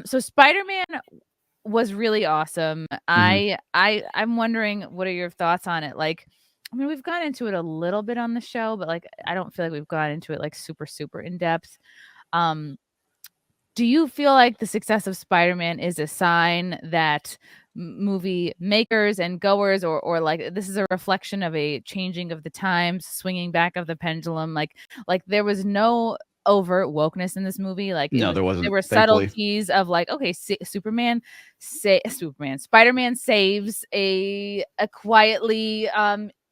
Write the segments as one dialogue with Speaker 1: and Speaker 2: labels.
Speaker 1: So Spider-Man was really awesome.
Speaker 2: Mhm.
Speaker 1: I'm wondering, what are your thoughts on it? Like, I mean, we've gone into it a little bit on the show, but like, I don't feel like we've gone into it like super in depth. Um, do you feel like the success of Spider-Man is a sign that movie makers and goers, or like this is a reflection of a changing of the times, swinging back of the pendulum? Like there was no overt wokeness in this movie. Like
Speaker 2: No, there
Speaker 1: there
Speaker 2: wasn't,
Speaker 1: were
Speaker 2: thankfully.
Speaker 1: subtleties of like, okay, Spider-Man saves a quietly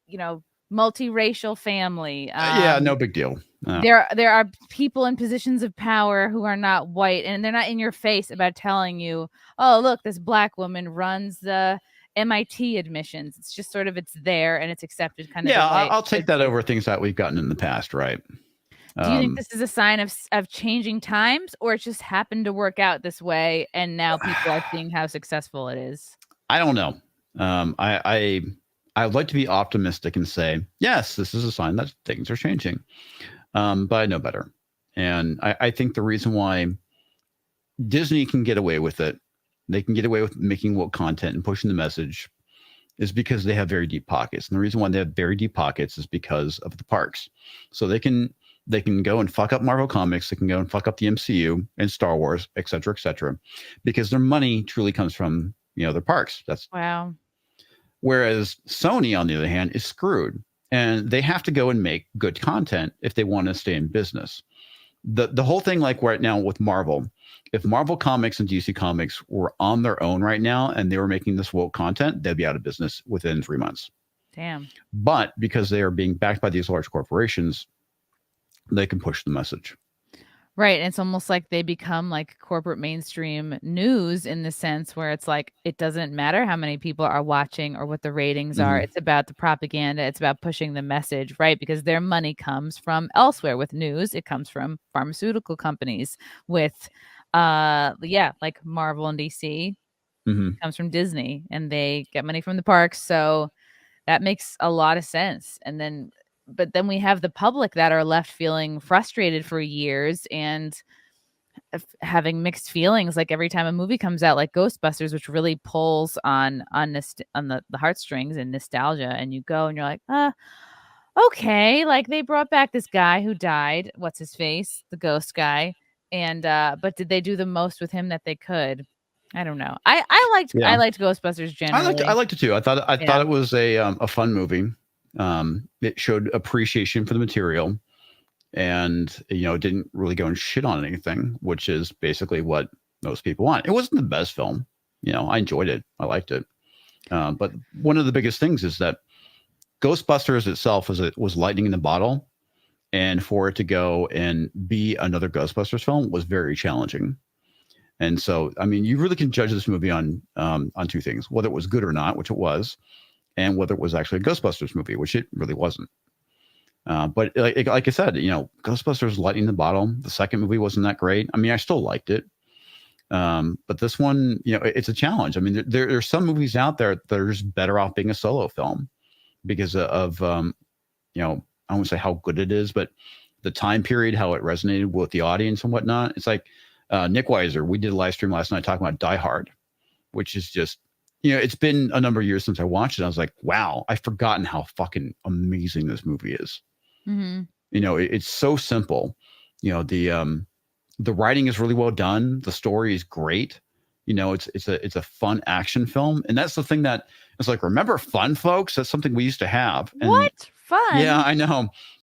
Speaker 1: you know multiracial family.
Speaker 2: Yeah, no big deal.
Speaker 1: There are people in positions of power who are not white, and they're not in your face about telling you, oh, look, this black woman runs the MIT admissions. It's just sort of, it's there and it's accepted kind of the
Speaker 2: Yeah,
Speaker 1: way
Speaker 2: I'll
Speaker 1: it
Speaker 2: take
Speaker 1: should
Speaker 2: that
Speaker 1: be.
Speaker 2: over things that we've gotten in the past, right?
Speaker 1: Do you think
Speaker 2: Um,
Speaker 1: this is a sign of changing times, or it just happened to work out this way and now people are seeing how successful it is?
Speaker 2: I don't know. I'd like to be optimistic and say yes, this is a sign that things are changing. But I know better, and I think the reason why Disney can get away with it, they can get away with making woke content and pushing the message, is because they have very deep pockets. And the reason why they have very deep pockets is because of the parks. So they can go and fuck up Marvel Comics, they can go and fuck up the MCU and Star Wars, et cetera, because their money truly comes from their parks. That's
Speaker 1: Wow.
Speaker 2: Whereas Sony, on the other hand, is screwed, and they have to go and make good content if they want to stay in business. The whole thing, like right now with Marvel, if Marvel Comics and DC Comics were on their own right now and they were making this woke content, they'd be out of business within 3 months.
Speaker 1: Damn.
Speaker 2: But because they are being backed by these large corporations, they can push the message.
Speaker 1: Right. It's almost like they become like corporate mainstream news in the sense where it's like, it doesn't matter how many people are watching or what the ratings are.
Speaker 2: Mhm.
Speaker 1: It's about the propaganda. It's about pushing the message, right? Because their money comes from elsewhere. With news, it comes from pharmaceutical companies. With, yeah, like Marvel and DC,
Speaker 2: Mhm.
Speaker 1: comes from Disney, and they get money from the parks. So that makes a lot of sense. And then, but then we have the public that are left feeling frustrated for years and having mixed feelings. Like every time a movie comes out, like Ghostbusters, which really pulls on the heartstrings and nostalgia, and you go and you're like, okay, like they brought back this guy who died. What's his face? The ghost guy. And but did they do the most with him that they could? I don't know. I
Speaker 2: Yeah,
Speaker 1: liked Ghostbusters
Speaker 2: I
Speaker 1: generally.
Speaker 2: liked it too. I thought
Speaker 1: Yeah.
Speaker 2: it was a fun movie. It showed appreciation for the material, and didn't really go and shit on anything, which is basically what most people want. It wasn't the best film. I enjoyed it. I liked it. But one of the biggest things is that Ghostbusters itself was lightning in the bottle, and for it to go and be another Ghostbusters film was very challenging. And so, I mean, you really can judge this movie on two things: whether it was good or not, which it was, and whether it was actually a Ghostbusters movie, which it really wasn't. But like I said, Ghostbusters lightning in the bottle. The second movie wasn't that great. I mean, I still liked it. But this one, it's a challenge. I mean, there's some movies out there that are just better off being a solo film because of I won't say how good it is, but the time period, how it resonated with the audience and whatnot. It's like Nick Weiser. We did a live stream last night talking about Die Hard, which is just, it's been a number of years since I watched it. I was like, wow, I've forgotten how fucking amazing this movie is.
Speaker 1: Hmm.
Speaker 2: It's so simple. The writing is really well done. The story is great. It's a fun action film, and that's the thing that it's like. Remember fun, folks? That's something we used to have. And
Speaker 1: What fun?
Speaker 2: yeah, I know.